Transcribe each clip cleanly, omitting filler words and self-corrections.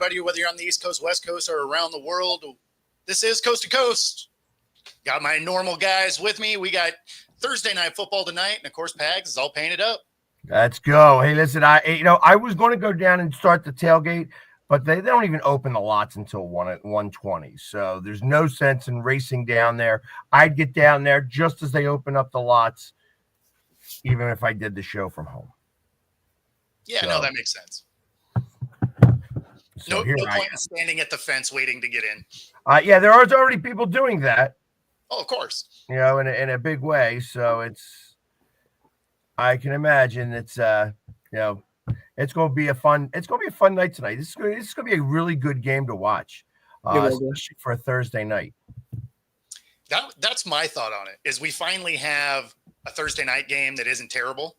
everybody, whether you're on the East Coast, West Coast, or around the world. This is Coast to Coast. Got my normal guys with me. We got Thursday night football tonight, and of course, Pags is all painted up. Let's go. Hey, listen, I was going to go down and start the tailgate, but they don't even open the lots until 1:20. So there's no sense in racing down there. I'd get down there just as they open up the lots, even if I did the show from home. Yeah, no, that makes sense. So no point in standing at the fence waiting to get in. Yeah, there are already people doing that. Oh, of course. In a big way. So I can imagine it's going to be a fun night tonight. This is going to be a really good game to watch, especially for a Thursday night. That's my thought on it. Is we finally have a Thursday night game that isn't terrible.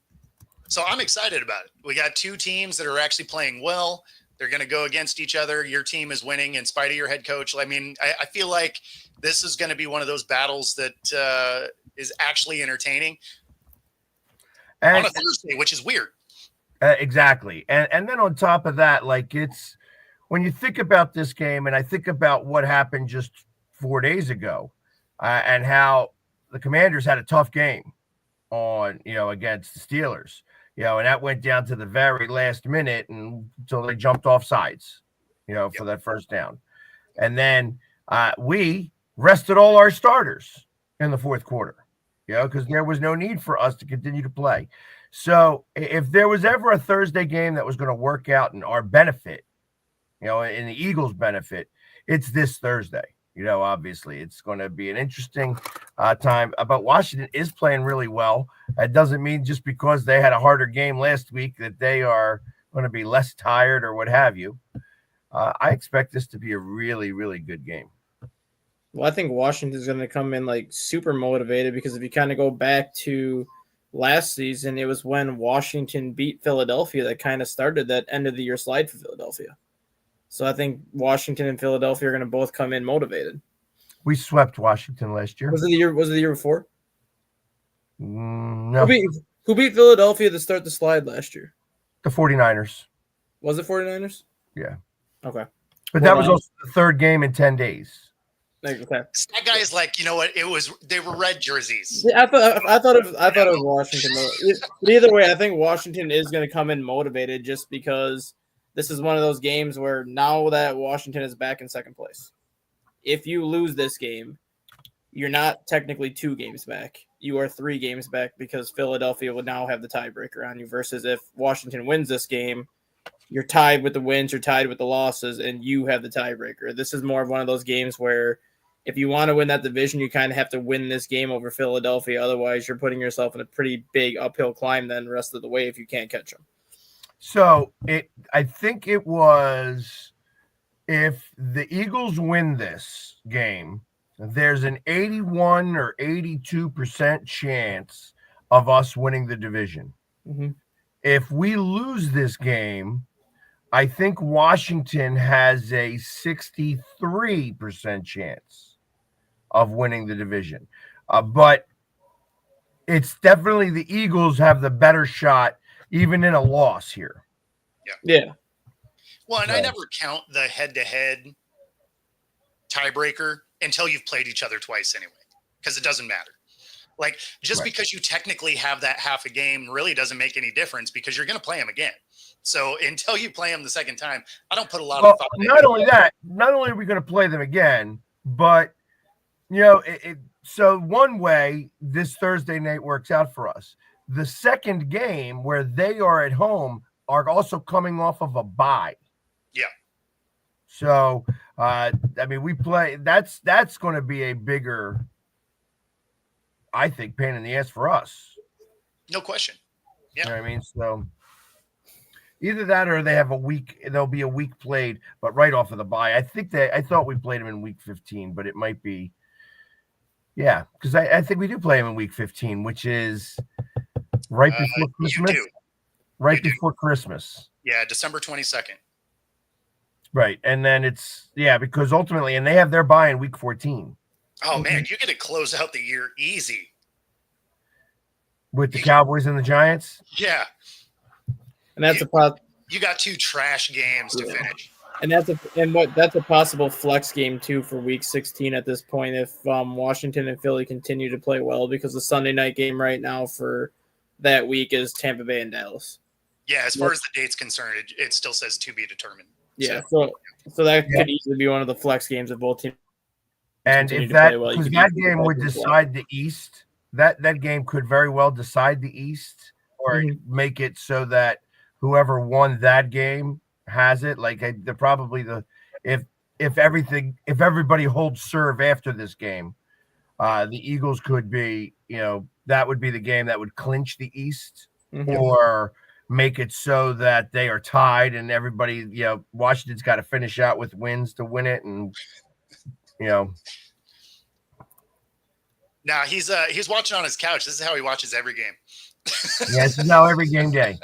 So I'm excited about it. We got two teams that are actually playing well. They're going to go against each other. Your team is winning in spite of your head coach. I mean, I feel like this is going to be one of those battles that is actually entertaining on a Thursday, which is weird. Exactly. And then on top of that, like it's when you think about this game, and I think about what happened just 4 days ago and how the Commanders had a tough game against the Steelers. And that went down to the very last minute until they jumped off sides, for that first down. And then we rested all our starters in the fourth quarter, because there was no need for us to continue to play. So if there was ever a Thursday game that was going to work out in our benefit, in the Eagles' benefit, it's this Thursday. Obviously it's going to be an interesting time. But Washington is playing really well. It doesn't mean just because they had a harder game last week that they are going to be less tired or what have you. I expect this to be a really, really good game. Well, I think Washington's going to come in like super motivated because if you kind of go back to last season, it was when Washington beat Philadelphia that kind of started that end of the year slide for Philadelphia. So I think Washington and Philadelphia are going to both come in motivated. We swept Washington last year. Was it the year before? No. Who beat Philadelphia to start the slide last year? The 49ers. Was it 49ers? Yeah. Okay. But that was also the third game in 10 days. Okay. That guy is like, they were red jerseys. Yeah, I thought it was Washington. But either way, I think Washington is going to come in motivated just because this is one of those games where now that Washington is back in second place, if you lose this game, you're not technically 2 games back. You are 3 games back because Philadelphia will now have the tiebreaker on you versus if Washington wins this game, you're tied with the wins, you're tied with the losses, and you have the tiebreaker. This is more of one of those games where if you want to win that division, you kind of have to win this game over Philadelphia. Otherwise, you're putting yourself in a pretty big uphill climb then the rest of the way if you can't catch them. So I think it was if the Eagles win this game, there's an 81 or 82% chance of us winning the division. Mm-hmm. If we lose this game, I think Washington has a 63% chance of winning the division. But it's definitely the Eagles have the better shot even in a loss here. Yeah. Well, and I never count the head-to-head tiebreaker until you've played each other twice anyway, because it doesn't matter. Like, just because you technically have that half a game really doesn't make any difference because you're going to play them again. So until you play them the second time, I don't put a lot of thought into it. Not only are we going to play them again, but, so one way this Thursday night works out for us. The second game where they are at home are also coming off of a bye. Yeah. So, we play. That's going to be a bigger, I think, pain in the ass for us. No question. Yeah. You know what I mean? So either that or they have a week. There'll be a week played, but right off of the bye. I thought we played them in week 15, but it might be. Yeah, because I think we do play them in week 15, which is right before Christmas. Right before Christmas. Yeah, December 22nd. Right. And then because ultimately, and they have their bye in week 14. Oh, man, you get to close out the year easy. With the Cowboys and the Giants? Yeah. And that's a problem. You got 2 trash games to finish. And that's a possible flex game too for Week 16 at this point if Washington and Philly continue to play well, because the Sunday night game right now for that week is Tampa Bay and Dallas. Yeah, as far as the date's concerned, it still says to be determined. Yeah, so that could easily be one of the flex games if both teams and if that because that game would decide the East, that game could very well decide the East, or make it so that whoever won that game has it. Like if everybody holds serve after this game, the Eagles could be, that would be the game that would clinch the East, or make it so that they are tied and everybody, Washington's got to finish out with wins to win it, and Now he's watching on his couch. This is how he watches every game. Yes, now every game day.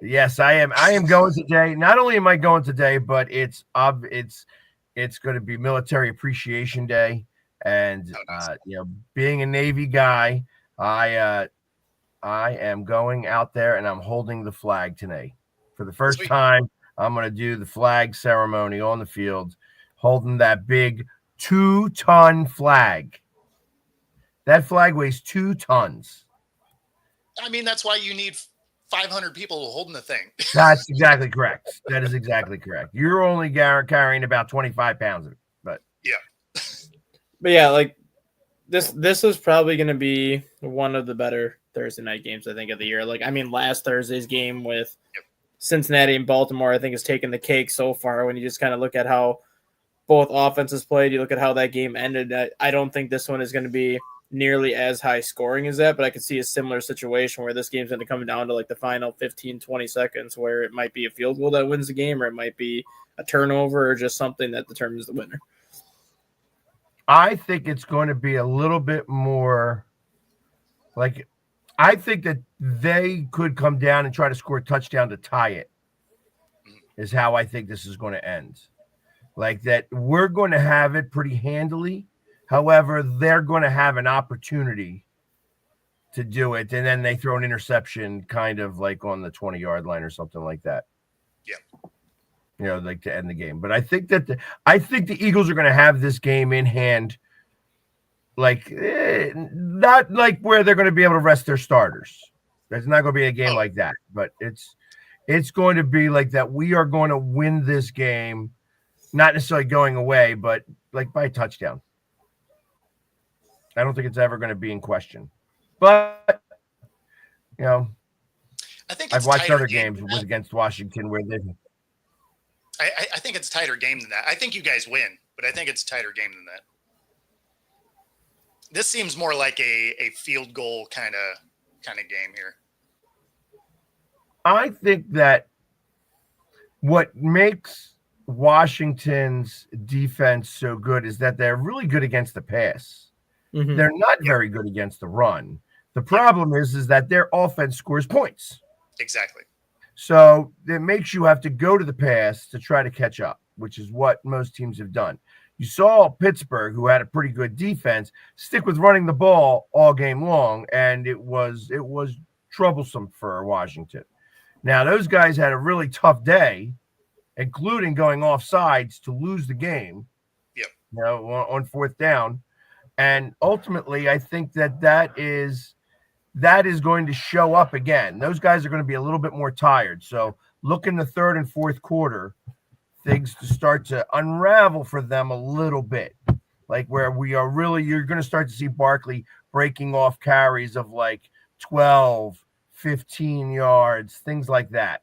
Yes, I am going today. Not only am I going today, but it's going to be Military Appreciation Day, and being a Navy guy, I am going out there and I'm holding the flag today for the first time. I'm going to do the flag ceremony on the field, holding that big 2-ton flag. That flag weighs 2 tons. I mean, that's why you need 500 people holding the thing. That's exactly correct. That is exactly correct. You're only carrying about 25 pounds of it, but yeah, like this is probably going to be one of the better Thursday night games, I think, of the year. Like, I mean, last Thursday's game with Cincinnati and Baltimore, I think, has taken the cake so far. When you just kind of look at how both offenses played, you look at how that game ended. I don't think this one is going to be nearly as high scoring as that, but I could see a similar situation where this game's going to come down to like the final 15, 20 seconds, where it might be a field goal that wins the game, or it might be a turnover, or just something that determines the winner. I think it's going to be a little bit more like, I think that they could come down and try to score a touchdown to tie it, is how I think this is going to end. Like that, we're going to have it pretty handily. However, they're going to have an opportunity to do it, and then they throw an interception kind of like on the 20-yard line or something like that. Yeah. Like to end the game. But I think the Eagles are going to have this game in hand, like not like where they're going to be able to rest their starters. There's not going to be a game like that, but it's going to be like that. We are going to win this game, not necessarily going away, but like by a touchdown. I don't think it's ever going to be in question. But, I think I've watched other games against Washington where they. I think it's a tighter game than that. I think you guys win, but I think it's a tighter game than that. This seems more like a field goal kind of game here. I think that what makes Washington's defense so good is that they're really good against the pass. They're not very good against the run. The problem is that their offense scores points. Exactly. So it makes you have to go to the pass to try to catch up, which is what most teams have done. You saw Pittsburgh, who had a pretty good defense, stick with running the ball all game long, and it was troublesome for Washington. Now, those guys had a really tough day, including going off sides to lose the game. Yep. On fourth down. And ultimately, I think that is going to show up again. Those guys are going to be a little bit more tired. So look in the third and fourth quarter, things to start to unravel for them a little bit. Like where you're going to start to see Barkley breaking off carries of like 12, 15 yards, things like that.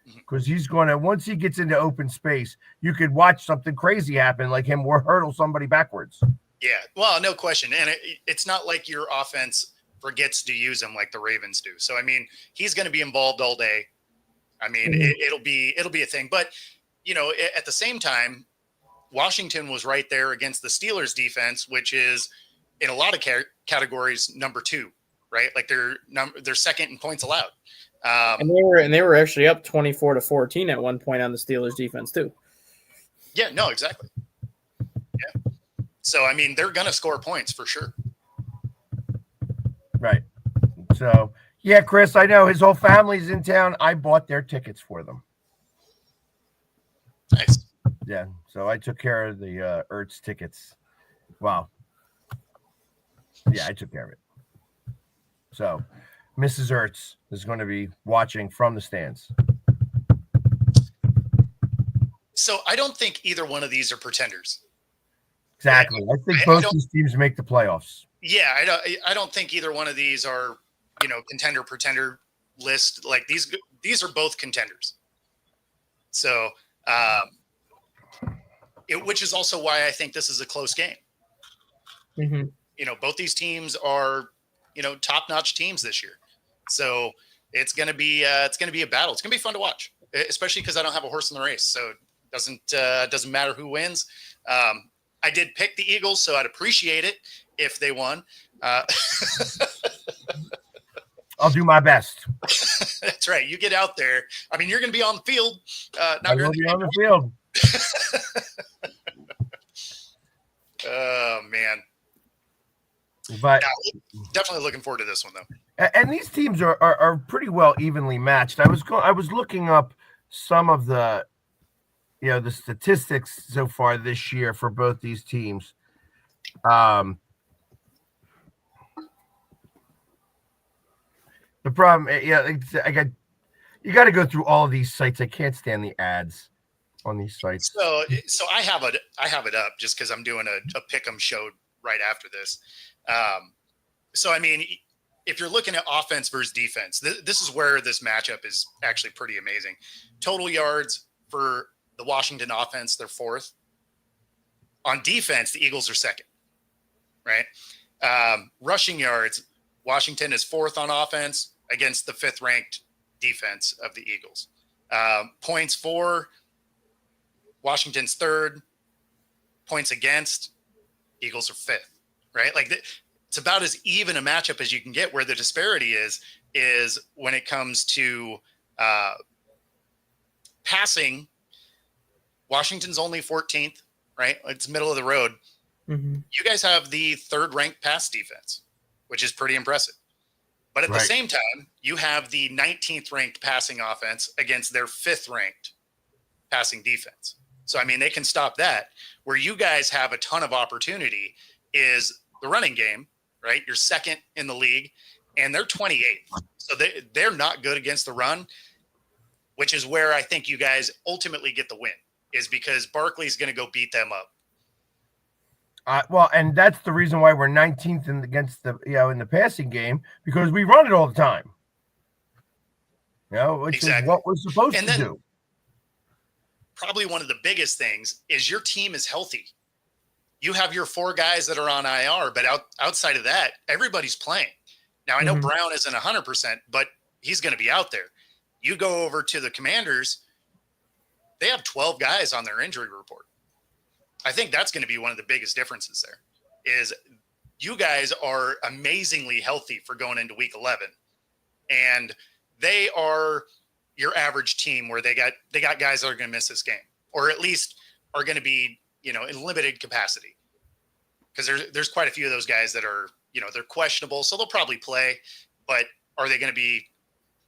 Because he's going to, once he gets into open space, you could watch something crazy happen, like him hurdle somebody backwards. Yeah, well, no question. And it's not like your offense forgets to use him like the Ravens do. So, I mean, he's going to be involved all day. I mean, it'll be a thing. But, at the same time, Washington was right there against the Steelers defense, which is in a lot of categories number 2, right? Like they're second in points allowed. And they were actually up 24-14 at one point on the Steelers defense too. Yeah, no, exactly. Yeah. So, I mean, they're going to score points for sure. Right. So, yeah, Chris, I know his whole family's in town. I bought their tickets for them. Nice. Yeah, so I took care of the Ertz tickets. Wow. Yeah, I took care of it. So Mrs. Ertz is going to be watching from the stands. So I don't think either one of these are pretenders. Exactly. I think both these teams make the playoffs. Yeah, I don't think either one of these are, contender pretender list. Like these are both contenders. So, which is also why I think this is a close game. Mm-hmm. Both these teams are, top-notch teams this year. So it's gonna be a battle. It's gonna be fun to watch, especially because I don't have a horse in the race. So it doesn't matter who wins. I did pick the Eagles, so I'd appreciate it if they won. I'll do my best. That's right. You get out there. I mean, you're going to be on the field. I will be on the field. Oh, man. But definitely looking forward to this one, though. And these teams are pretty well evenly matched. I was looking up some of the the statistics so far this year for both these teams. The problem, you got to go through all of these sites. I can't stand the ads on these sites. So I have it up just because I'm doing a pick'em show right after this. So I mean, if you're looking at offense versus defense, this is where this matchup is actually pretty amazing. Total yards for the Washington offense, they're fourth. On defense, the Eagles are second, right? Rushing yards, Washington is fourth on offense against the fifth-ranked defense of the Eagles. Points for, Washington's third. Points against, Eagles are fifth, right? Like it's about as even a matchup as you can get. Where the disparity is when it comes to passing. Washington's only 14th, right? It's middle of the road. Mm-hmm. You guys have the third-ranked pass defense, which is pretty impressive. But at the same time, you have the 19th ranked passing offense against their 5th ranked passing defense. So, I mean, they can stop that. Where you guys have a ton of opportunity is the running game, right? You're second in the league, and they're 28th. So they're not good against the run, which is where I think you guys ultimately get the win, is because Barkley's going to go beat them up. Well, and that's the reason why we're 19th against the in the passing game, because we run it all the time. Which is what we're supposed to do. Probably one of the biggest things is your team is healthy. You have your 4 guys that are on IR, but outside of that, everybody's playing. Now, I know Brown isn't 100%, but he's going to be out there. You go over to the Commanders, they have 12 guys on their injury report. I think that's going to be one of the biggest differences there, is you guys are amazingly healthy for going into week 11. And they are your average team where they got guys that are going to miss this game, or at least are going to be, in limited capacity. Because there's quite a few of those guys that are, they're questionable. So they'll probably play, but are they going to be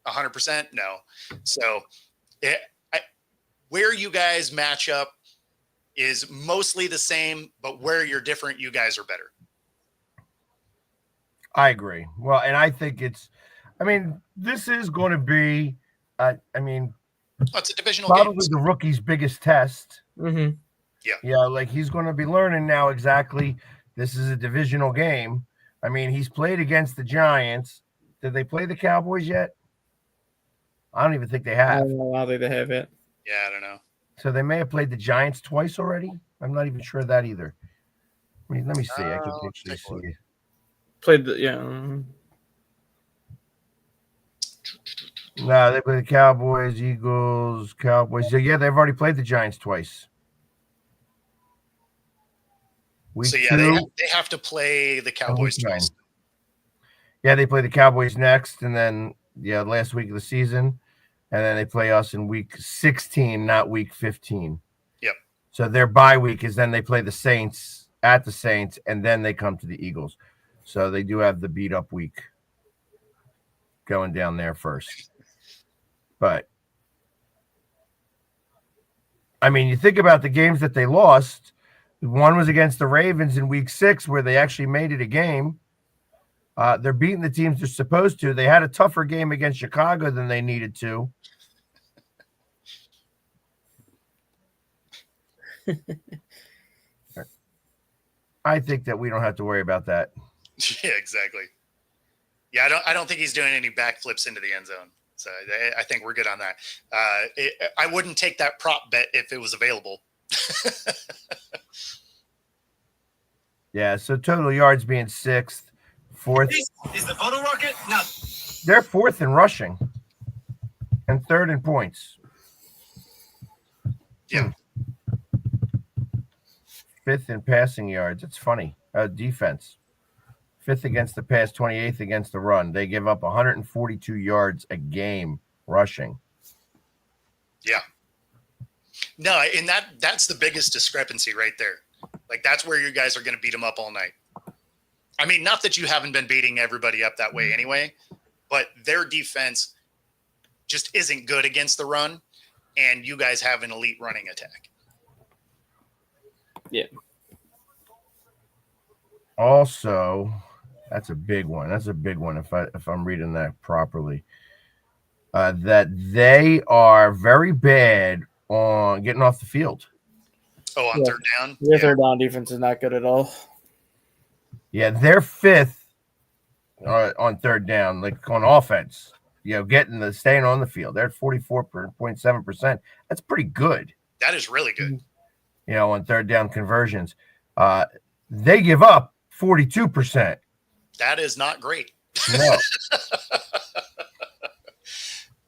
100%? No. So where you guys match up is mostly the same, but where you're different, you guys are better. I agree. Well, and I think this is going to be, it's a divisional probably game. The rookie's biggest test. Mm-hmm. Yeah. Yeah, like he's going to be learning now exactly. This is a divisional game. I mean, he's played against the Giants. Did they play the Cowboys yet? I don't even think they have. I don't think they have yet. Yeah, I don't know. So they may have played the Giants twice already. I'm not even sure of that either. Let me see. I can actually see it. Played the No, they played the Cowboys, Eagles, Cowboys. So yeah, they've already played the Giants twice. Week 2, they have to play the Cowboys twice. Yeah, they play the Cowboys next, and then last week of the season. And then they play us in week 16, not week 15. Yep. So their bye week is then they play the Saints at the Saints, and then they come to the Eagles. So they do have the beat up week going down there first. But I mean, you think about the games that they lost. One was against the Ravens in week 6 where they actually made it a game. They're beating the teams they're supposed to. They had a tougher game against Chicago than they needed to. I think that we don't have to worry about that. Yeah, exactly. Yeah, I don't think he's doing any backflips into the end zone. So I think we're good on that. I wouldn't take that prop bet if it was available. Yeah, so total yards being 6th, 4th. Is the photo rocket? No. They're 4th in rushing and 3rd in points. Yeah. 5th in passing yards. It's funny. Defense. 5th against the pass, 28th against the run. They give up 142 yards a game rushing. Yeah. No, and that's the biggest discrepancy right there. Like, that's where you guys are going to beat them up all night. I mean, not that you haven't been beating everybody up that way anyway, but their defense just isn't good against the run, and you guys have an elite running attack. Yeah. Also, that's a big one. That's a big one if I'm reading that properly. That they are very bad on getting off the field. Oh, on third down? Their third down defense is not good at all. Yeah, they're 5th on third down, like on offense. Staying on the field. They're at 44.7%. That's pretty good. That is really good. On third down conversions. They give up 42%. That is not great. No.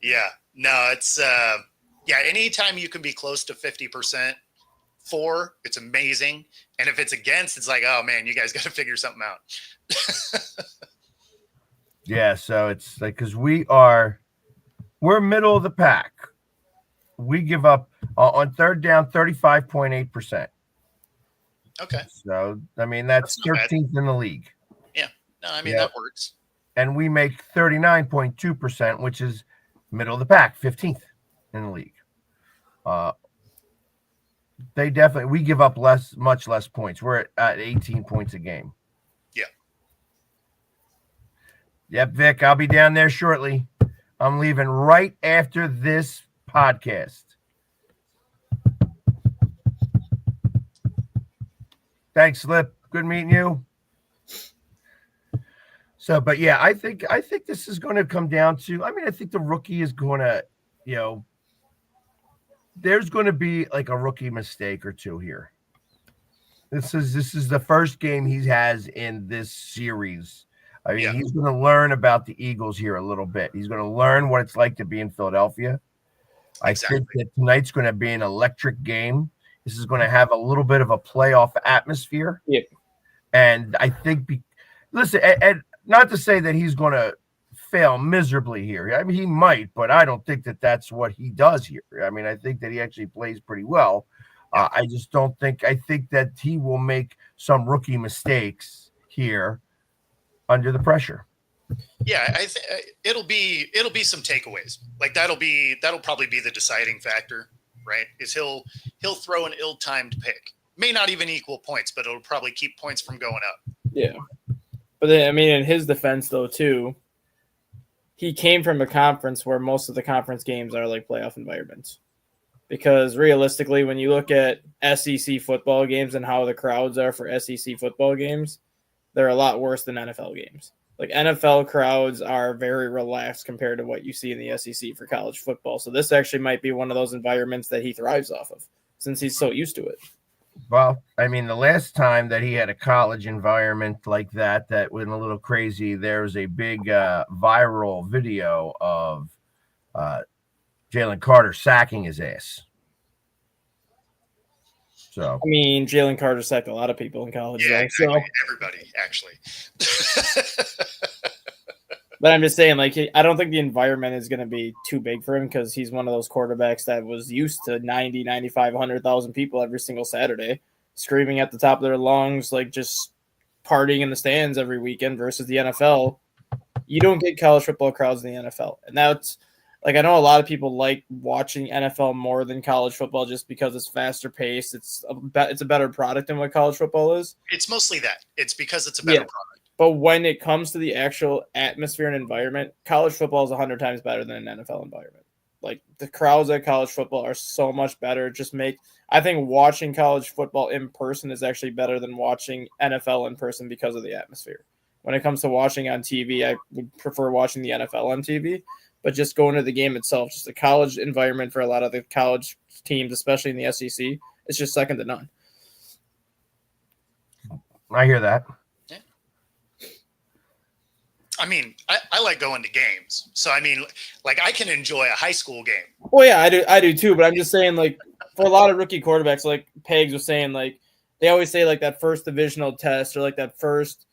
Yeah. No, it's anytime you can be close to 50% for, it's amazing. And if it's against, it's like, oh man, you guys got to figure something out. Yeah, so it's like, because we're middle of the pack. We give up on third down 35.8%. Okay. So I mean that's 13th in the league. Yeah. No, I mean that works. And we make 39.2%, which is middle of the pack, 15th in the league. We give up much less points. We're at 18 points a game. Yeah. Yep, Vic, I'll be down there shortly. I'm leaving right after this podcast. Thanks, Slip. Good meeting you. So, but yeah, I think this is going to come down to, I think the rookie is going to, there's going to be like a rookie mistake or two here. This is the first game he has in this series. I mean, he's going to learn about the Eagles here a little bit. He's going to learn what it's like to be in Philadelphia. Exactly. I think that tonight's going to be an electric game. This is going to have a little bit of a playoff atmosphere. Yeah. And I think, listen, and not to say that he's going to fail miserably here. I mean, he might, but I don't think that that's what he does here. I mean, I think that he actually plays pretty well. I just don't think, I think that he will make some rookie mistakes here under the pressure. Yeah, it'll be some takeaways. Like that'll probably be the deciding factor, right? Is he'll throw an ill-timed pick. May not even equal points, but it'll probably keep points from going up. Yeah. But then, I mean, in his defense though too, he came from a conference where most of the conference games are like playoff environments. Because realistically, when you look at SEC football games and how the crowds are for SEC football games, they're a lot worse than NFL games. Like NFL crowds are very relaxed compared to what you see in the SEC for college football. So this actually might be one of those environments that he thrives off of since he's so used to it. Well, I mean, the last time that he had a college environment like that went a little crazy, there was a big viral video of Jalen Carter sacking his ass. So I mean, Jalen Carter sacked a lot of people in college. Yeah, exactly. So. Everybody, actually. But I'm just saying, like, I don't think the environment is going to be too big for him because he's one of those quarterbacks that was used to 90, 95, 100,000 people every single Saturday screaming at the top of their lungs, like just partying in the stands every weekend versus the NFL. You don't get college football crowds in the NFL. And that's like I know a lot of people like watching NFL more than college football just because it's faster paced. It's a better product than what college football is. It's mostly that. It's because it's a better product. But when it comes to the actual atmosphere and environment, college football is 100 times better than an NFL environment. Like the crowds at college football are so much better. I think watching college football in person is actually better than watching NFL in person because of the atmosphere. When it comes to watching on TV, I would prefer watching the NFL on TV, but just going to the game itself, just the college environment for a lot of the college teams, especially in the SEC, it's just second to none. I hear that. Yeah. I mean, I like going to games. So, I mean, like I can enjoy a high school game. Well, yeah, I do too. But I'm just saying, like, for a lot of rookie quarterbacks, like Pegs was saying, like, they always say, like, that first divisional test or, like, that first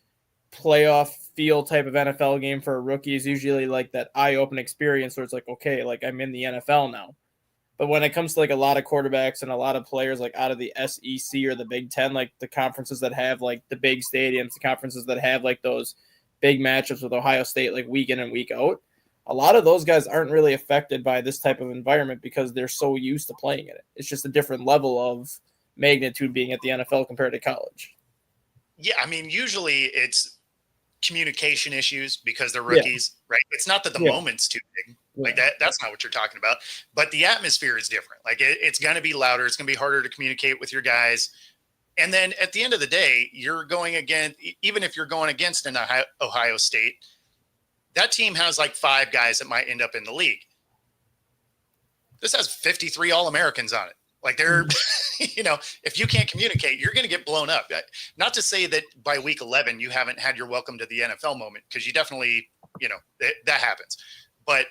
playoff feel type of NFL game for a rookie is usually, like, that eye-opening experience where it's like, okay, like, I'm in the NFL now. But when it comes to, like, a lot of quarterbacks and a lot of players, like, out of the SEC or the Big Ten, like, the conferences that have, like, the big stadiums, the conferences that have, like, those big matchups with Ohio State, like, week in and week out, a lot of those guys aren't really affected by this type of environment because they're so used to playing in it. It's just a different level of magnitude being at the NFL compared to college. Yeah, I mean, usually it's communication issues because they're rookies, right? It's not that the moment's too big. Like that's not what you're talking about. But the atmosphere is different. Like it's going to be louder. It's going to be harder to communicate with your guys. And then at the end of the day, you're going against, even if you're going against an Ohio State, that team has like 5 guys that might end up in the league. This has 53 All-Americans on it. Like they're, you know, if you can't communicate, you're going to get blown up. Not to say that by week 11, you haven't had your welcome to the NFL moment, because you definitely, you know, that happens. But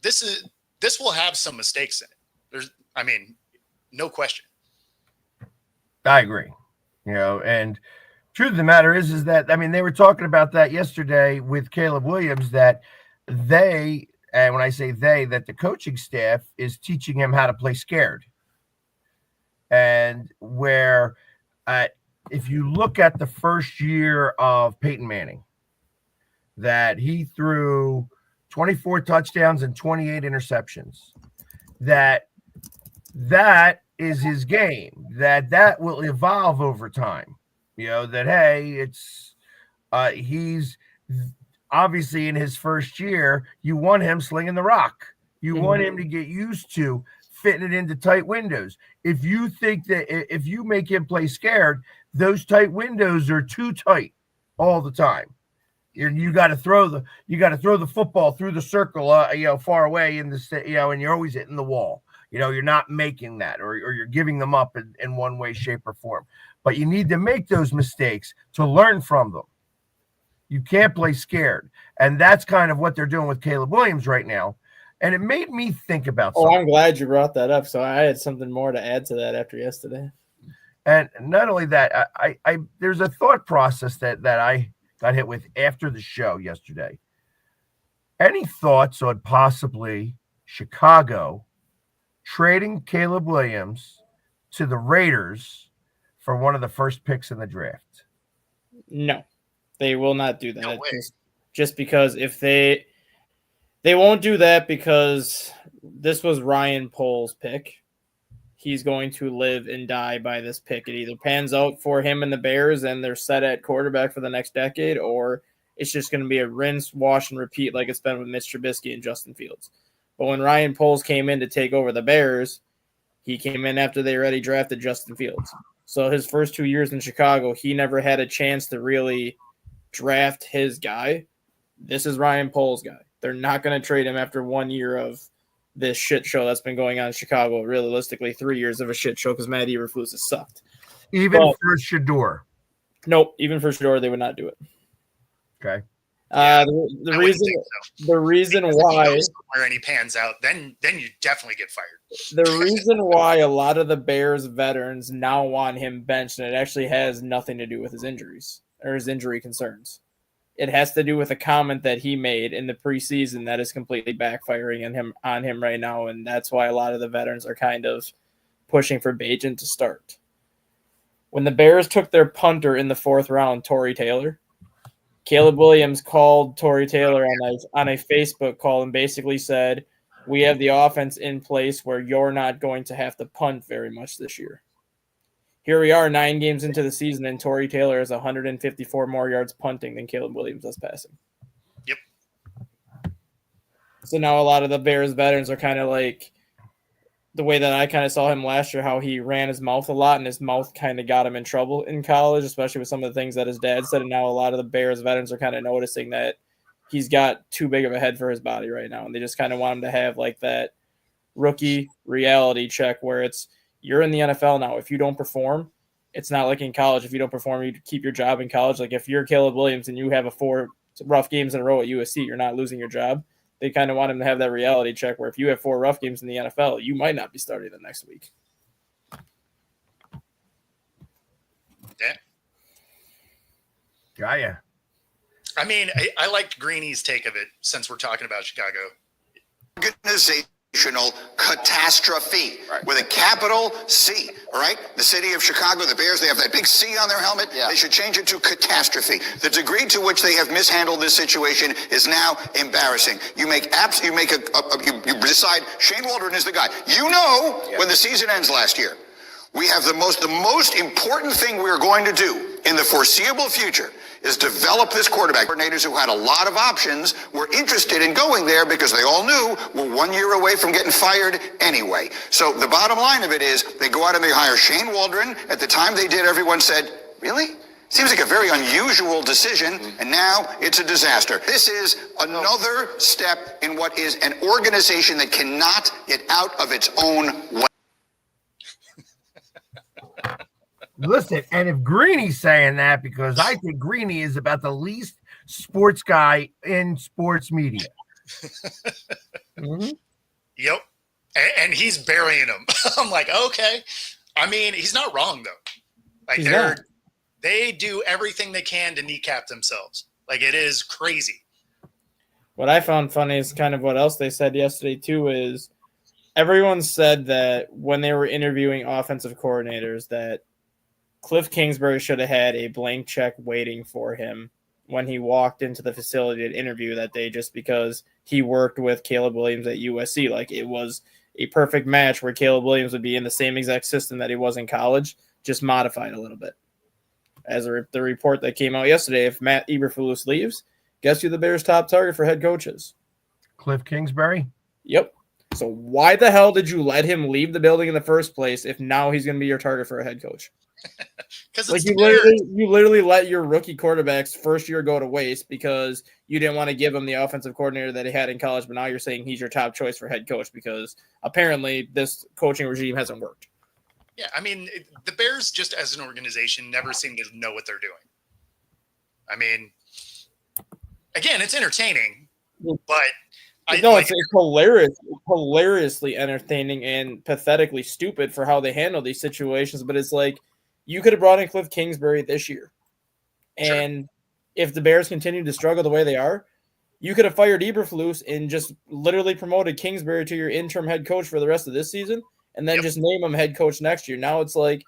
this will have some mistakes in it. I mean, no question. I agree. You know, and truth of the matter is that, I mean, they were talking about that yesterday with Caleb Williams, that and when I say that the coaching staff is teaching him how to play scared. And where if you look at the first year of Peyton Manning, that he threw 24 touchdowns and 28 interceptions, that is his game, that will evolve over time. You know, that, hey, it's he's obviously in his first year, you want him slinging the rock. You want him to get used to fitting it into tight windows. If you think that if you make him play scared, those tight windows are too tight all the time. You got to throw the football through the circle, you know, far away in the, you know, and you're always hitting the wall. You know, you're not making that, or you're giving them up in one way, shape, or form. But you need to make those mistakes to learn from them. You can't play scared. And that's kind of what they're doing with Caleb Williams right now. And it made me think about something. I'm glad you brought that up. So I had something more to add to that after yesterday. And not only that, I there's a thought process that I got hit with after the show yesterday. Any thoughts on possibly Chicago trading Caleb Williams to the Raiders for one of the first picks in the draft? No, they will not do that. No way. Just because if they won't do that, because this was Ryan Poles' pick. He's going to live and die by this pick. It either pans out for him and the Bears and they're set at quarterback for the next decade, or it's just going to be a rinse, wash, and repeat like it's been with Mitch Trubisky and Justin Fields. But when Ryan Poles came in to take over the Bears, he came in after they already drafted Justin Fields. So his first 2 years in Chicago, he never had a chance to really draft his guy. This is Ryan Poles' guy. They're not going to trade him after 1 year of this shit show that's been going on in Chicago. Realistically, 3 years of a shit show because Matt Eberflus has sucked. Even for Shador? Nope. Even for Shador, they would not do it. Okay. The reason why where he pans out, then you definitely get fired. The reason why a lot of the Bears veterans now want him benched, and it actually has nothing to do with his injuries or his injury concerns. It has to do with a comment that he made in the preseason that is completely backfiring on him right now, and that's why a lot of the veterans are kind of pushing for Bajan to start. When the Bears took their punter in the 4th round, Torrey Taylor, Caleb Williams called Tory Taylor on a Facebook call and basically said, we have the offense in place where you're not going to have to punt very much this year. Here we are 9 games into the season, and Tory Taylor has 154 more yards punting than Caleb Williams does passing. Yep. So now a lot of the Bears veterans are kind of like the way that I kind of saw him last year, how he ran his mouth a lot, and his mouth kind of got him in trouble in college, especially with some of the things that his dad said. And now a lot of the Bears veterans are kind of noticing that he's got too big of a head for his body right now. And they just kind of want him to have like that rookie reality check where it's, you're in the NFL now. If you don't perform, it's not like in college. If you don't perform, you keep your job in college. Like if you're Caleb Williams and you have 4 rough games in a row at USC, you're not losing your job. They kind of want him to have that reality check where if you have 4 rough games in the NFL, you might not be starting the next week. Yeah. Yeah. I mean, I liked Greeny's take of it since we're talking about Chicago. Organizational catastrophe with a capital C. All right, the city of Chicago, the Bears, they have that big C on their helmet. They should change it to catastrophe. The degree to which they have mishandled this situation is now embarrassing. You decide Shane Waldron is the guy. You know, when the season ends last year, we have the most important thing we're going to do in the foreseeable future is develop this quarterback. Coordinators who had a lot of options were interested in going there because they all knew we're 1 year away from getting fired anyway. So the bottom line of it is they go out and they hire Shane Waldron. At the time they did, everyone said, really? Seems like a very unusual decision, and now it's a disaster. This is another step in what is an organization that cannot get out of its own way. Listen, and if Greeny's saying that, because I think Greeny is about the least sports guy in sports media. Mm-hmm. Yep. And he's burying him. I'm like, okay. I mean, he's not wrong, though. Like, they do everything they can to kneecap themselves. Like, it is crazy. What I found funny is kind of what else they said yesterday, too, is everyone said that when they were interviewing offensive coordinators that Cliff Kingsbury should have had a blank check waiting for him when he walked into the facility to interview that day, just because he worked with Caleb Williams at USC. Like, it was a perfect match where Caleb Williams would be in the same exact system that he was in college, just modified a little bit. As the report that came out yesterday, if Matt Eberflus leaves, guess who the Bears' top target for head coach is? Cliff Kingsbury? Yep. So why the hell did you let him leave the building in the first place if now he's going to be your target for a head coach? Because like you literally let your rookie quarterback's first year go to waste because you didn't want to give him the offensive coordinator that he had in college, but now you're saying he's your top choice for head coach because apparently this coaching regime hasn't worked. Yeah, I mean, the Bears just as an organization never seem to know what they're doing. I mean, again, it's entertaining, but it's hilarious, hilariously entertaining and pathetically stupid for how they handle these situations. But it's like you could have brought in Cliff Kingsbury this year, and if the Bears continue to struggle the way they are, you could have fired Eberflus and just literally promoted Kingsbury to your interim head coach for the rest of this season, and then just name him head coach next year. Now it's like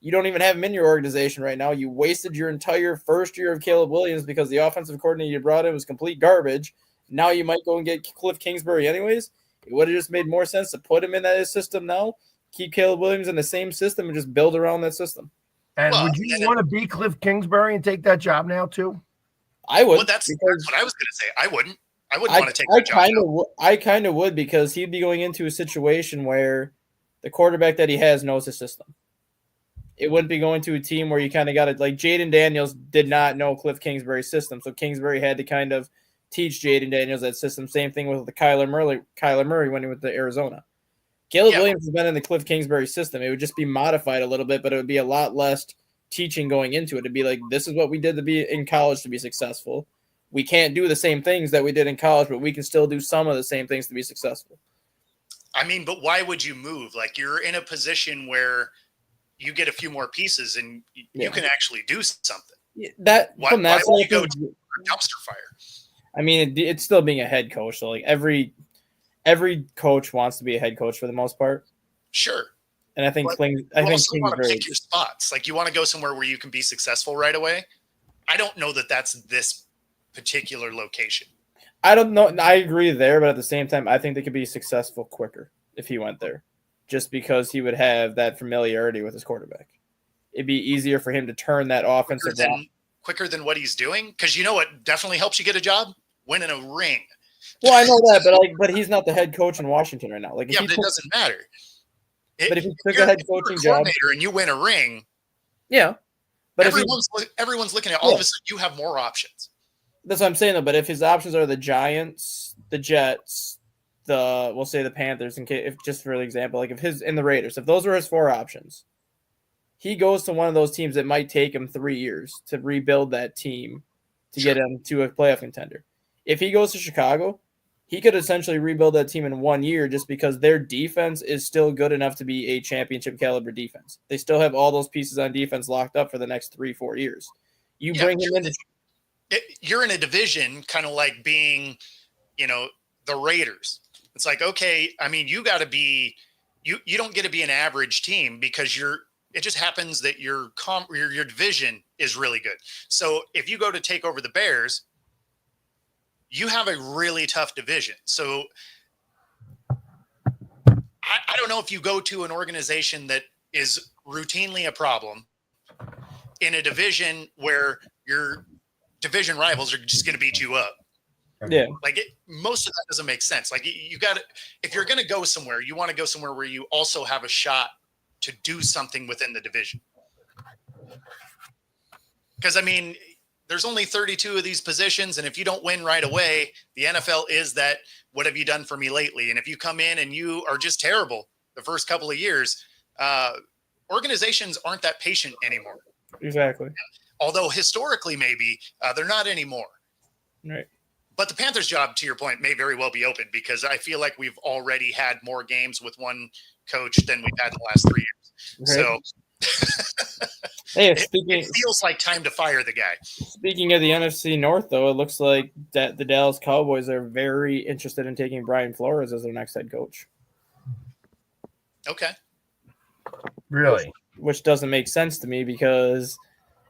you don't even have him in your organization right now. You wasted your entire first year of Caleb Williams because the offensive coordinator you brought in was complete garbage. Now you might go and get Cliff Kingsbury anyways. It would have just made more sense to put him in that system now, keep Caleb Williams in the same system, and just build around that system. And would you want to be Cliff Kingsbury and take that job now too? I would. Well, that's what I was going to say. I wouldn't want to take that job. I kind of would because he'd be going into a situation where the quarterback that he has knows his system. It wouldn't be going to a team where you kind of got it. Like Jaden Daniels did not know Cliff Kingsbury's system, so Kingsbury had to kind of teach Jaden Daniels that system. Same thing with the Kyler Murray when he went to Arizona. Caleb Williams has been in the Cliff Kingsbury system. It would just be modified a little bit, but it would be a lot less teaching going into it. It'd be like, this is what we did to be in college to be successful. We can't do the same things that we did in college, but we can still do some of the same things to be successful. I mean, but why would you move? Like, you're in a position where you get a few more pieces and you can actually do something. Why would you go to a dumpster fire? I mean, it's still being a head coach. So like every coach wants to be a head coach for the most part. Sure. And I think you want to pick your spots. Like you want to go somewhere where you can be successful right away. I don't know that that's this particular location. I don't know. I agree there, but at the same time, I think they could be successful quicker if he went there, just because he would have that familiarity with his quarterback. It'd be easier for him to turn that offensive quicker than what he's doing. Because you know what definitely helps you get a job? Winning a ring. Well, I know that, but he's not the head coach in Washington right now. Like, Yeah, but it doesn't matter. But if he took a head coaching job and you win a ring, yeah. But everyone's looking at all of a sudden you have more options. That's what I'm saying though. But if his options are the Giants, the Jets, we'll say the Panthers, if just for example, like the Raiders, if those were his 4 options, he goes to one of those teams that might take him 3 years to rebuild that team to get him to a playoff contender. If he goes to Chicago, he could essentially rebuild that team in 1 year just because their defense is still good enough to be a championship caliber defense. They still have all those pieces on defense locked up for the next 3-4 years. Bring him in. You're in a division kind of like being, the Raiders. It's like, okay, I mean, you got to be, you don't get to be an average team because it just happens that your division is really good. So if you go to take over the Bears, you have a really tough division. So I don't know if you go to an organization that is routinely a problem in a division where your division rivals are just going to beat you up. Yeah. Like most of that doesn't make sense. Like you got to, if you're going to go somewhere, you want to go somewhere where you also have a shot to do something within the division. Because I mean, there's only 32 of these positions, and if you don't win right away, the NFL is that, what have you done for me lately? And if you come in and you are just terrible the first couple of years, organizations aren't that patient anymore. Exactly. Although historically, maybe they're not anymore. Right. But the Panthers' job, to your point, may very well be open because I feel like we've already had more games with one coach than we've had in the last 3 years. Right. So hey, it feels like time to fire the guy. Speaking of the NFC North, though, it looks like that the Dallas Cowboys are very interested in taking Brian Flores as their next head coach. Okay. Really? Which doesn't make sense to me because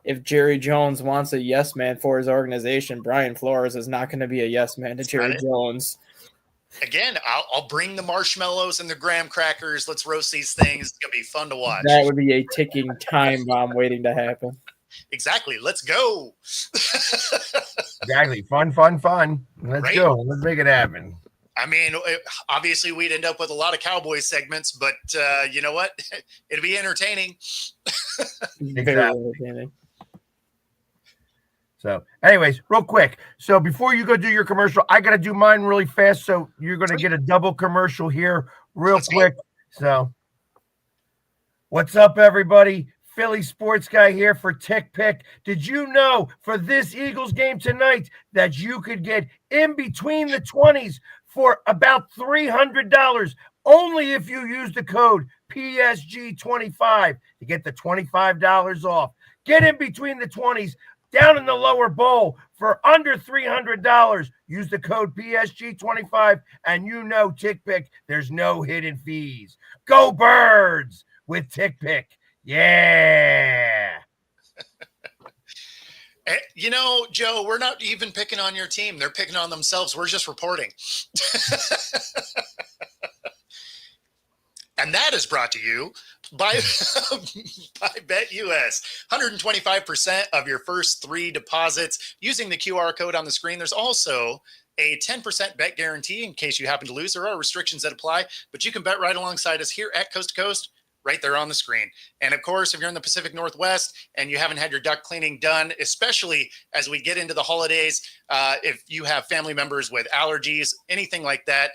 if Jerry Jones wants a yes man for his organization, Brian Flores is not going to be a yes man to Jerry Jones. Again, I'll bring the marshmallows and the graham crackers. Let's roast these things. It's going to be fun to watch. That would be a ticking time bomb waiting to happen. Exactly. Let's go. Exactly. Fun. Let's go. Let's make it happen. I mean, obviously we'd end up with a lot of Cowboys segments, but you know what? It'd be entertaining. Very entertaining. So, anyways, real quick. So before you go do your commercial, I got to do mine really fast. So you're going to get a double commercial here real quick. So what's up, everybody? Philly sports guy here for Tick Pick. Did you know for this Eagles game tonight that you could get in between the 20s for about $300 only if you use the code PSG25 to get the $25 off. Get in between the 20s down in the lower bowl for under $300. Use the code PSG25 and you know Tick Pick, there's no hidden fees. Go Birds with Tick Pick. Yeah. You know, Joe, we're not even picking on your team. They're picking on themselves. We're just reporting. And that is brought to you by BetUS. 125% of your first 3 deposits using the QR code on the screen. There's also a 10% bet guarantee in case you happen to lose. There are restrictions that apply, but you can bet right alongside us here at Coast to Coast, right there on the screen. And of course, if you're in the Pacific Northwest and you haven't had your duct cleaning done, especially as we get into the holidays, if you have family members with allergies, anything like that,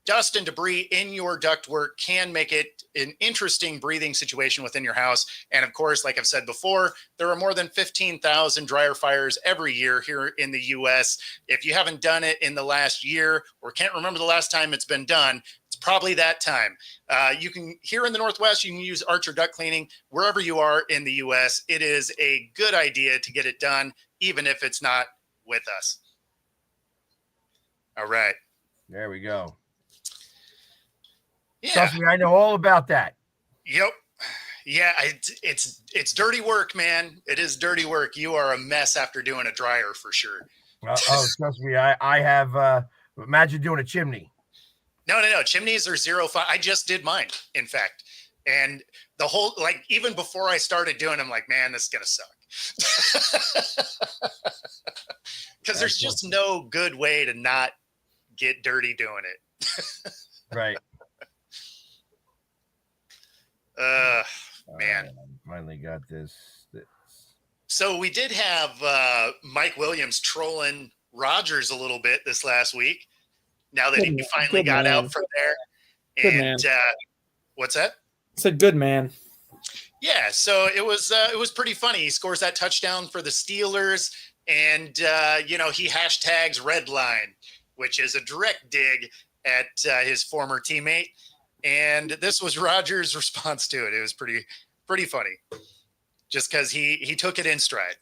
dust and debris in your ductwork can make it an interesting breathing situation within your house. And of course, like I've said before, there are more than 15,000 dryer fires every year here in the U.S. If you haven't done it in the last year or can't remember the last time it's been done, it's probably that time. You can, here in the Northwest, you can use Archer Duct Cleaning wherever you are in the U.S. It is a good idea to get it done, even if it's not with us. All right. There we go. Yeah. Trust me, I know all about that. Yep. Yeah, it's dirty work, man. It is dirty work. You are a mess after doing a dryer for sure. Trust me, I have. Imagine doing a chimney. No. Chimneys are 0.5. I just did mine, in fact. And the whole, like, even before I started doing, I'm like, man, this is going to suck. Because there's just no good way to not get dirty doing it. Right. Man. Finally got this. So we did have Mike Williams trolling Rodgers a little bit this last week. Now that he finally got out from there. And what's that? It's a good man. Yeah, so it was pretty funny. He scores that touchdown for the Steelers, and he hashtags Redline, which is a direct dig at his former teammate. And this was Rodgers' response to it. It was pretty funny, just because he took it in stride.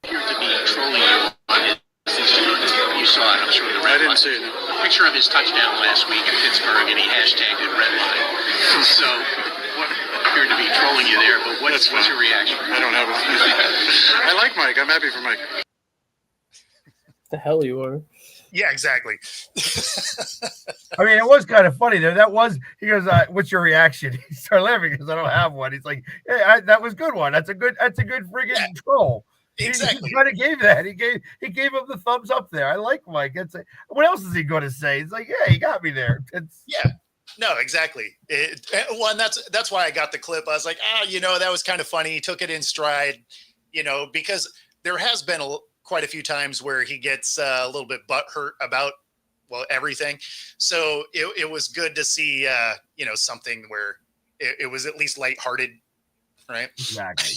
Appeared to be trolling you on his Instagram. You saw it, I'm sure. I didn't see it. A picture of his touchdown last week in Pittsburgh, and he hashtagged it Redline. So, what appeared to be trolling you there, but what's your reaction? I don't have it. I like Mike. I'm happy for Mike. The hell you are. Yeah, exactly. I mean, it was kind of funny though. He goes, "What's your reaction?" He started laughing because I don't have one. He's like, "Hey, that was a good one. That's a good friggin' troll." Exactly. He kind of gave that. He gave him the thumbs up there. I like Mike. What else is he going to say? It's like, yeah, he got me there. No, exactly. And that's why I got the clip. I was like, that was kind of funny. He took it in stride, because there has been quite a few times where he gets a little bit butthurt about, everything. So it was good to see, something where it was at least lighthearted, right? Exactly.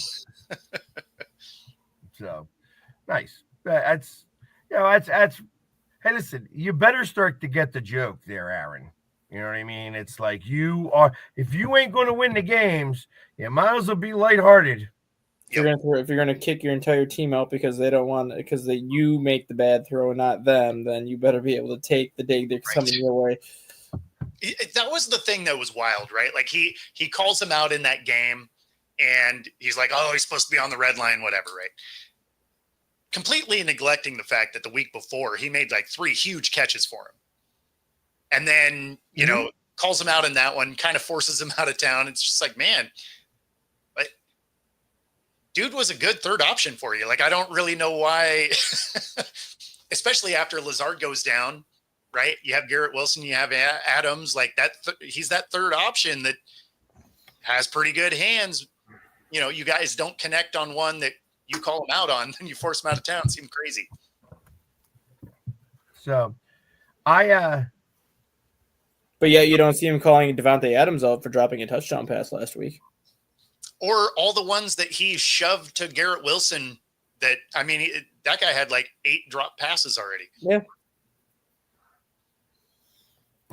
So nice. That's. Hey, listen, you better start to get the joke there, Aaron. You know what I mean? It's like if you ain't going to win the games, you might as well be lighthearted. If you're gonna kick your entire team out because you make the bad throw and not them, then you better be able to take the dig that's coming your way. That was the thing that was wild, right? Like he calls him out in that game, and he's like, "Oh, he's supposed to be on the red line, whatever," right? Completely neglecting the fact that the week before he made like 3 huge catches for him. And then, calls him out in that one, kind of forces him out of town. It's just like, man, but dude was a good third option for you. Like, I don't really know why, especially after Lazard goes down, right? You have Garrett Wilson, you have Adams, like that. He's that third option that has pretty good hands. You guys don't connect on one that you call him out on, then you force him out of town. Seems crazy. So but yet you don't see him calling Devontae Adams out for dropping a touchdown pass last week. Or all the ones that he shoved to Garrett Wilson that guy had like 8 drop passes already. Yeah.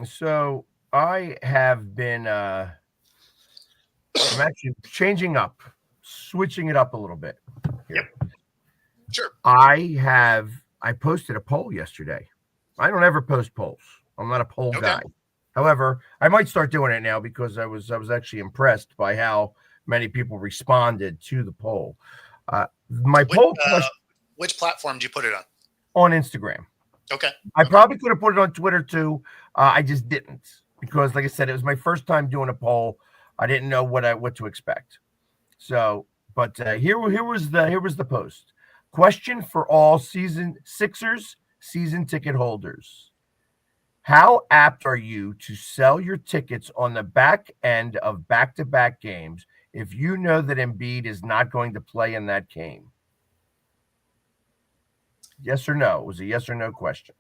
So I have been I'm actually switching it up a little bit here. Yep. Sure. I posted a poll yesterday. I don't ever post polls. I'm not a poll guy. However, I might start doing it now because I was actually impressed by how many people responded to the poll. Which platform did you put it on? On Instagram. Okay. I probably could have put it on Twitter too. I just didn't because, like I said, it was my first time doing a poll. I didn't know what to expect. So, but here was the post. Question for all Sixers season ticket holders. How apt are you to sell your tickets on the back end of back-to-back games if you know that Embiid is not going to play in that game? Yes or no? It was a yes or no question.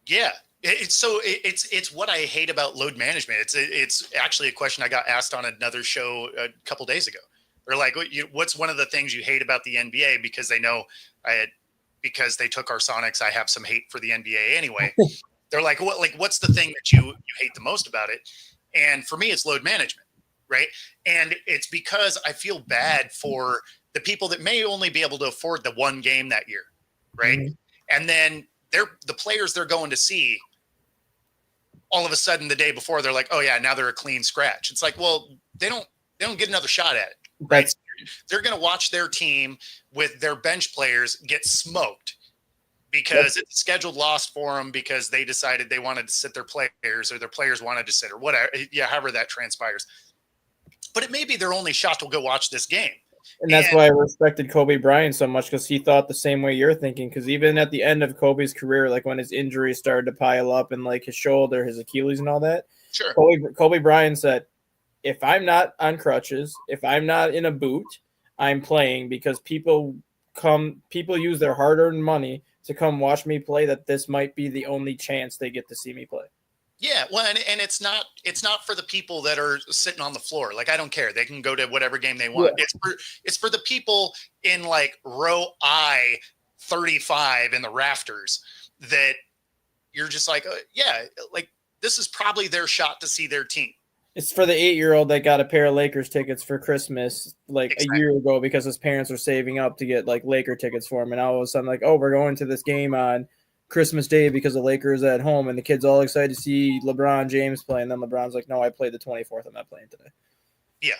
Yeah. It's what I hate about load management. It's actually a question I got asked on another show a couple days ago. They're like, what's one of the things you hate about the NBA? Because they know because they took our Sonics, I have some hate for the NBA anyway. They're like, what's the thing that you hate the most about it? And for me, it's load management, right? And it's because I feel bad for the people that may only be able to afford the one game that year, right? Mm-hmm. And then the players they're going to see, all of a sudden the day before, they're like, oh yeah, now they're a clean scratch. It's like, well, they don't get another shot at it, right? They're going to watch their team with their bench players get smoked. because it's a scheduled loss for them because they decided they wanted to sit their players or their players wanted to sit or whatever. Yeah, however that transpires. But it may be their only shot to go watch this game. And that's why I respected Kobe Bryant so much, because he thought the same way you're thinking. Because even at the end of Kobe's career, like when his injuries started to pile up and like his shoulder, his Achilles and all that, sure, Kobe Bryant said, if I'm not on crutches, if I'm not in a boot, I'm playing, because people use their hard-earned money to come watch me play, that this might be the only chance they get to see me play. Yeah, well, and it's not for the people that are sitting on the floor. Like, I don't care; they can go to whatever game they want. Yeah. It's for the people in like row I 35 in the rafters that you're just like, yeah, like this is probably their shot to see their team. It's for the 8-year-old that got a pair of Lakers tickets for Christmas like a year ago because his parents were saving up to get like Laker tickets for him, and all of a sudden like, oh, we're going to this game on Christmas Day because the Lakers are at home, and the kid's all excited to see LeBron James play, and then LeBron's like, no, I played the 24th. I'm not playing today. Yeah.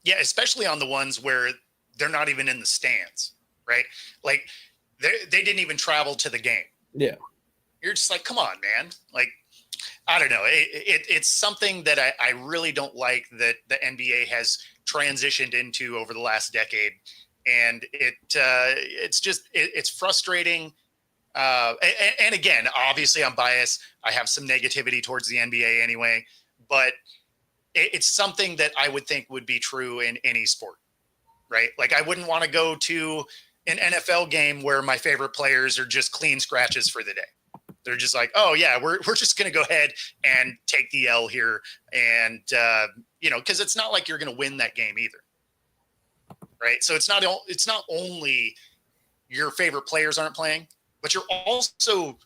Yeah, especially on the ones where they're not even in the stands, right? Like, they didn't even travel to the game. Yeah. You're just like, come on, man. Like, I don't know. It's something that I really don't like that the NBA has transitioned into over the last decade. And it's frustrating. And again, obviously I'm biased. I have some negativity towards the NBA anyway, but it's something that I would think would be true in any sport, right? Like, I wouldn't want to go to an NFL game where my favorite players are just clean scratches for the day. They're just like, oh yeah, we're just going to go ahead and take the L here. And, cause it's not like you're going to win that game either. Right. So it's not only your favorite players aren't playing, but you're also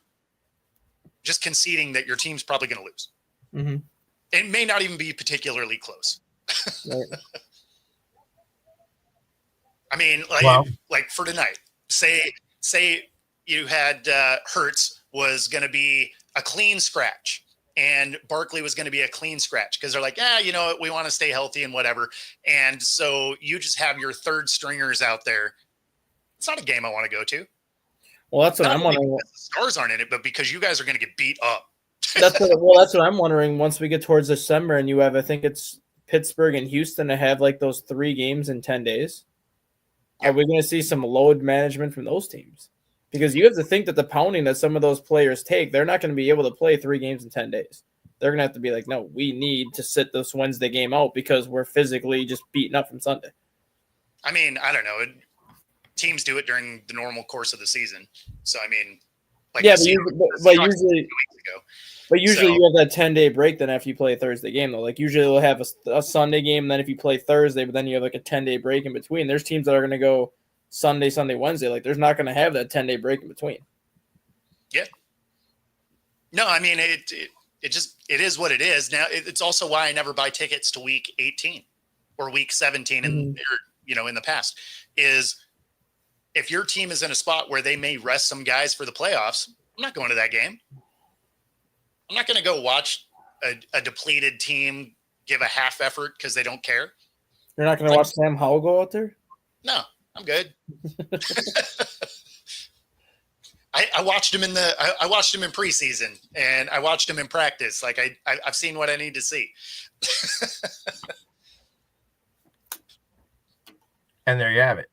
just conceding that your team's probably going to lose. Mm-hmm. It may not even be particularly close. Right. I mean, like for tonight, say you had Hurts was going to be a clean scratch and Barkley was going to be a clean scratch because they're like, we want to stay healthy and whatever. And so you just have your third stringers out there. It's not a game I want to go to. Well, that's what I'm wondering. The stars aren't in it, but because you guys are going to get beat up. That's what I'm wondering. Once we get towards December and you have, I think it's Pittsburgh and Houston to have like those 3 games in 10 days. Yep. Are we going to see some load management from those teams? Because you have to think that the pounding that some of those players take, they're not going to be able to play 3 games in 10 days. They're going to have to be like, no, we need to sit this Wednesday game out because we're physically just beaten up from Sunday. I mean, I don't know. Teams do it during the normal course of the season. So, I mean, like, yeah, but usually you have that 10-day break then after you play a Thursday game, though. Like, usually they'll have a Sunday game, and then if you play Thursday, but then you have like a 10-day break in between. There's teams that are going to go Sunday, Wednesday. Like, there's not going to have that 10-day break in between. Yeah. No, I mean, it is what it is. Now, it's also why I never buy tickets to week 18 or week 17 in the past, is if your team is in a spot where they may rest some guys for the playoffs, I'm not going to that game. I'm not going to go watch a depleted team give a half effort because they don't care. You're not going to watch Sam Howell go out there? No, I'm good. I watched him I watched him in preseason and I watched him in practice. Like I've seen what I need to see. And there you have it.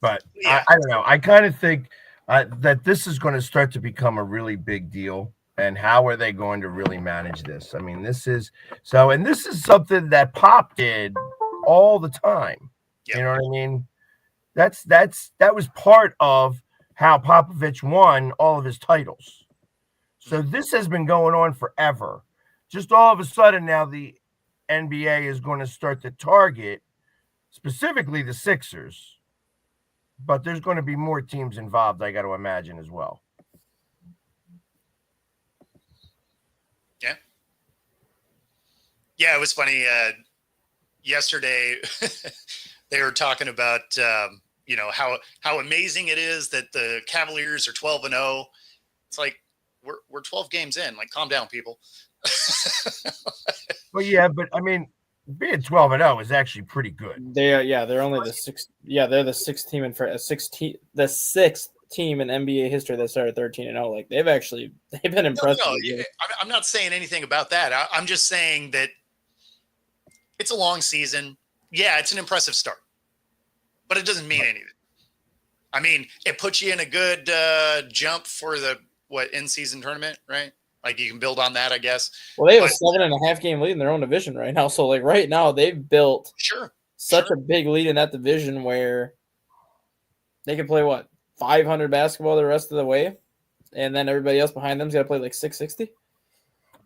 But yeah. I don't know. I kind of think that this is going to start to become a really big deal. And how are they going to really manage this? I mean, this is something that Pop did all the time. Yep. You know what I mean? That was part of how Popovich won all of his titles. So this has been going on forever. Just all of a sudden now the NBA is going to start to target specifically the Sixers. But there's going to be more teams involved, I got to imagine, as well. Yeah. Yeah, it was funny. Yesterday, they were talking about, how amazing it is that the Cavaliers are 12-0. It's like, we're 12 games in. Like, calm down, people. Well, yeah, but I mean, being 12-0 is actually pretty good. They're only the sixth. Yeah, they're the sixth team the sixth team in NBA history that started 13-0. Like they've been impressive. No, I'm not saying anything about that. I'm just saying that it's a long season. Yeah, it's an impressive start, but it doesn't mean anything. I mean, it puts you in a good jump for the in-season tournament, right? Like you can build on that, I guess. Well, they have a 7.5 game lead in their own division right now. So like right now they've built such a big lead in that division where they can play 500 basketball the rest of the way, and then everybody else behind them's got to play like 660.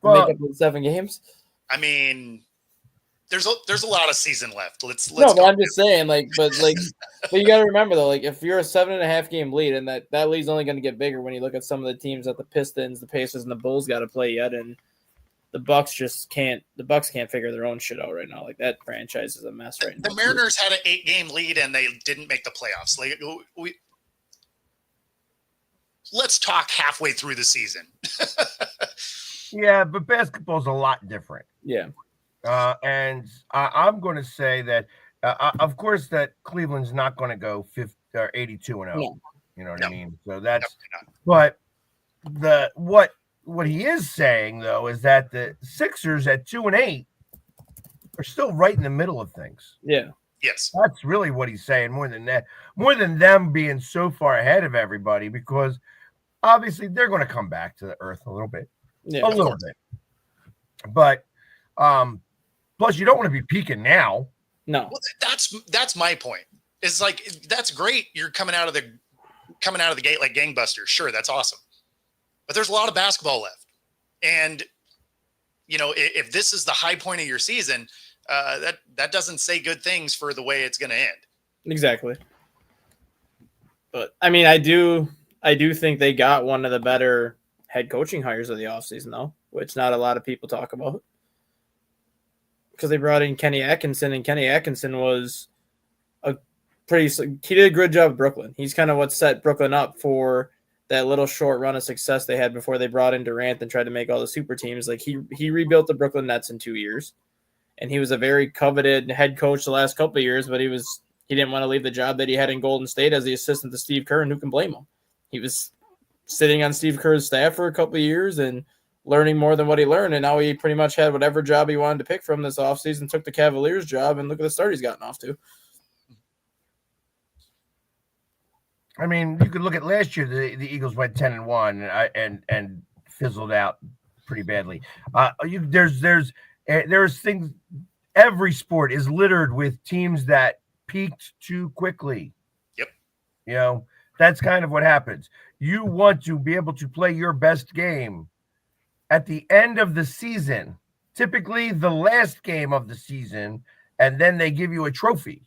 Well, make up the 7 games. I mean, there's a lot of season left. Let's no, but I'm just saying, but you got to remember though, like if you're a 7.5 game lead, and that lead's only going to get bigger when you look at some of the teams that the Pistons, the Pacers, and the Bulls got to play yet, and the Bucks just can't. The Bucks can't figure their own shit out right now. Like that franchise is a mess right now. The Mariners had an 8-game lead and they didn't make the playoffs. Like let's talk halfway through the season. Yeah, but basketball's a lot different. Yeah. And I'm going to say that, of course, that Cleveland's not going to go 82-0. No. You know what I mean? So that's. But what he is saying though is that the Sixers at 2-8 are still right in the middle of things. Yeah. Yes. That's really what he's saying. More than that, more than them being so far ahead of everybody, because obviously they're going to come back to the earth a little bit. Yeah, a little bit. But plus you don't want to be peaking now. No. Well, that's my point. It's like that's great. You're coming out of the gate like gangbusters. Sure, that's awesome. But there's a lot of basketball left. And if this is the high point of your season, that doesn't say good things for the way it's going to end. Exactly. But I mean, I do think they got one of the better head coaching hires of the offseason, though, which not a lot of people talk about. Because they brought in Kenny Atkinson, and Kenny Atkinson was he did a good job with Brooklyn. He's kind of what set Brooklyn up for that little short run of success they had before they brought in Durant and tried to make all the super teams. Like he rebuilt the Brooklyn Nets in 2 years, and he was a very coveted head coach the last couple of years, but he didn't want to leave the job that he had in Golden State as the assistant to Steve Kerr, and who can blame him? He was sitting on Steve Kerr's staff for a couple of years and learning more than what he learned, and now he pretty much had whatever job he wanted to pick from this offseason, took the Cavaliers job, and look at the start he's gotten off to. I mean, you could look at last year. The Eagles went 10-1 and fizzled out pretty badly. There's things. Every sport is littered with teams that peaked too quickly. Yep. That's kind of what happens. You want to be able to play your best game at the end of the season, typically the last game of the season, and then they give you a trophy.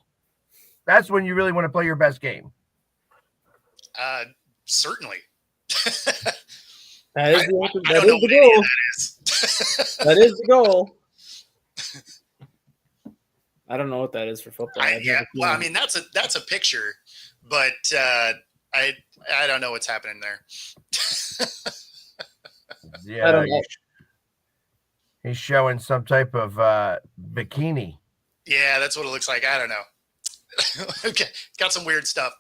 That's when you really want to play your best game. Certainly. That is the goal. That is the goal. I don't know what that is for football. Well, I mean that's a picture, but I don't know what's happening there. Yeah, I don't know. He's showing some type of bikini. Yeah, that's what it looks like. I don't know. Okay, got some weird stuff.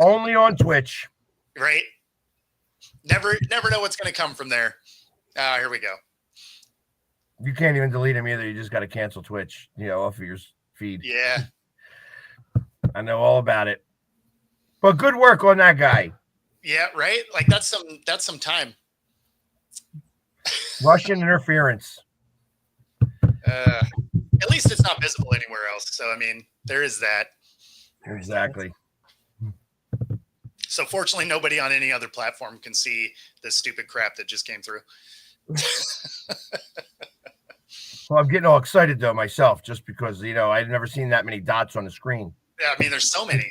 Only on Twitch. Right? Never know what's going to come from there. Here we go. You can't even delete him either. You just got to cancel Twitch, off of your feed. Yeah. I know all about it. But good work on that guy. Yeah, right? Like that's some time. Russian interference. At least it's not visible anywhere else. So I mean, there is that. Exactly. So fortunately, nobody on any other platform can see this stupid crap that just came through. Well, I'm getting all excited though myself, just because I've never seen that many dots on the screen. Yeah, I mean, there's so many.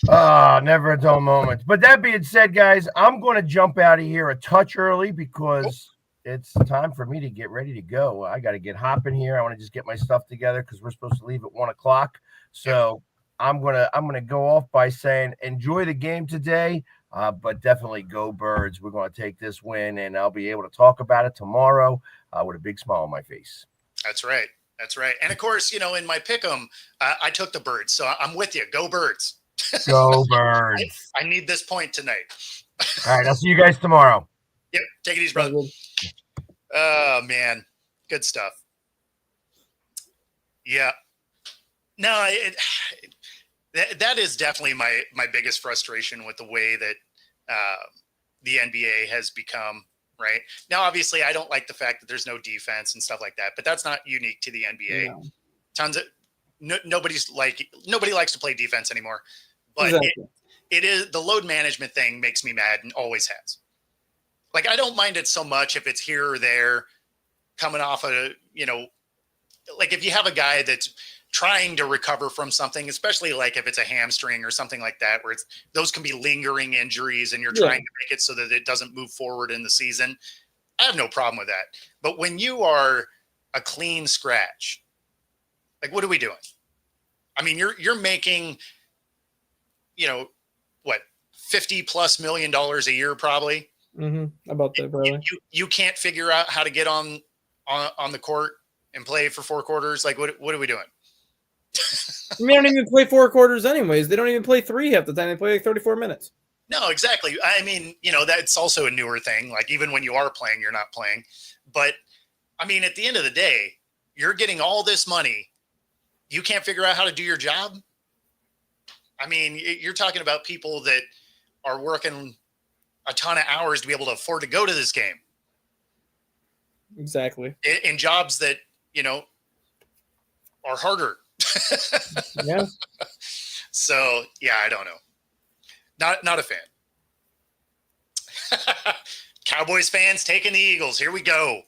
Never a dull moment. But that being said, guys, I'm going to jump out of here a touch early because it's time for me to get ready to go. I got to get hopping here. I want to just get my stuff together because we're supposed to leave at 1:00. So I'm gonna go off by saying enjoy the game today. But definitely go Birds. We're going to take this win, and I'll be able to talk about it tomorrow with a big smile on my face. That's right. That's right. And of course, in my pick'em, I took the Birds. So I'm with you. Go Birds. Go Birds. I need this point tonight. All right. I'll see you guys tomorrow. Yep. Take it easy, brother. Oh, man. Good stuff. Yeah. No, that is definitely my biggest frustration with the way that the NBA has become. Right now, obviously, I don't like the fact that there's no defense and stuff like that, but that's not unique to the NBA. No. Tons of nobody likes to play defense anymore. But Exactly. it is the load management thing makes me mad and always has. Like, I don't mind it so much if it's here or there, coming off a like if you have a guy that's trying to recover from something, especially like if it's a hamstring or something like that, where those can be lingering injuries and you're trying to make it so that it doesn't move forward in the season. I have no problem with that. But when you are a clean scratch, like, what are we doing? I mean, you're making, $50+ million a year, probably. About that, brother. You can't figure out how to get on the court and play for 4 quarters. Like, what are we doing? We don't even play 4 quarters anyways. They don't even play 3 half the time. They play like 34 minutes. No, exactly. I mean, that's also a newer thing. Like, even when you are playing, you're not playing. But, I mean, at the end of the day, you're getting all this money. You can't figure out how to do your job. I mean, you're talking about people that are working a ton of hours to be able to afford to go to this game. Exactly. In jobs that, are harder. Yeah. So, yeah, I don't know. Not a fan. Cowboys fans taking the Eagles. Here we go.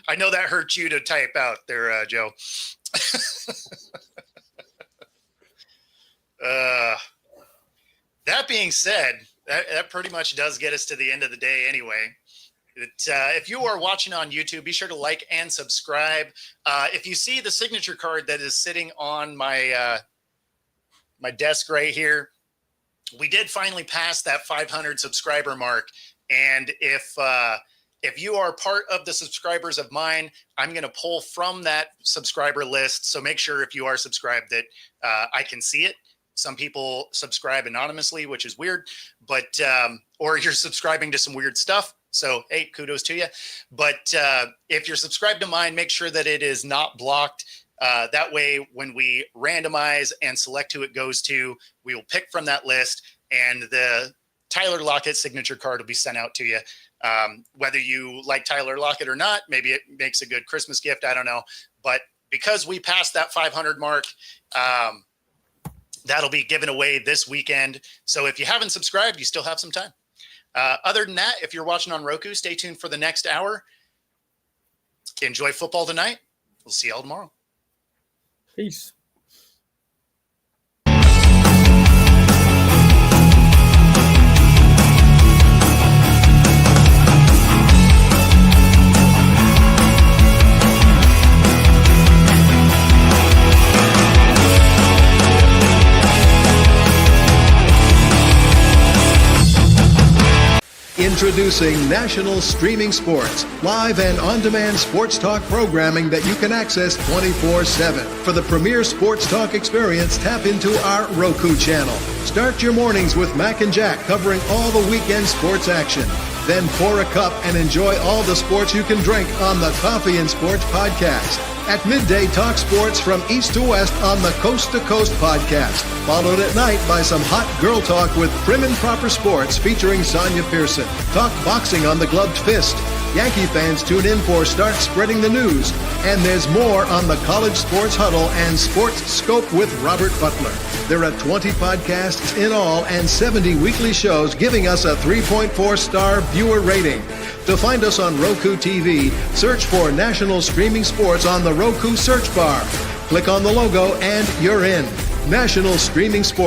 I know that hurt you to type out there, Joe. That being said, that pretty much does get us to the end of the day anyway. If you are watching on YouTube, be sure to like and subscribe. If you see the signature card that is sitting on my my desk right here, we did finally pass that 500 subscriber mark. And if you are part of the subscribers of mine, I'm going to pull from that subscriber list. So make sure if you are subscribed that I can see it. Some people subscribe anonymously, which is weird, but or you're subscribing to some weird stuff. So, hey, kudos to you. But if you're subscribed to mine, make sure that it is not blocked. That way, when we randomize and select who it goes to, we will pick from that list, and the Tyler Lockett signature card will be sent out to you. Whether you like Tyler Lockett or not, maybe it makes a good Christmas gift. I don't know. But because we passed that 500 mark, that'll be given away this weekend. So if you haven't subscribed, you still have some time. Other than that, if you're watching on Roku, stay tuned for the next hour. Enjoy football tonight. We'll see y'all tomorrow. Peace. Introducing National Streaming Sports, live and on-demand sports talk programming that you can access 24/7. For the premier sports talk experience, tap into our Roku channel. Start your mornings with Mac and Jack covering all the weekend sports action. Then pour a cup and enjoy all the sports you can drink on the Coffee and Sports podcast. At midday, talk sports from east to west on the Coast to Coast podcast. Followed at night by some hot girl talk with Prim and Proper Sports featuring Sonia Pearson. Talk boxing on the Gloved Fist. Yankee fans tune in for Start Spreading the News. And there's more on the College Sports Huddle and Sports Scope with Robert Butler. There are 20 podcasts in all and 70 weekly shows giving us a 3.4-star viewer rating. To find us on Roku TV, search for National Streaming Sports on the Roku search bar. Click on the logo and you're in. National Streaming Sports.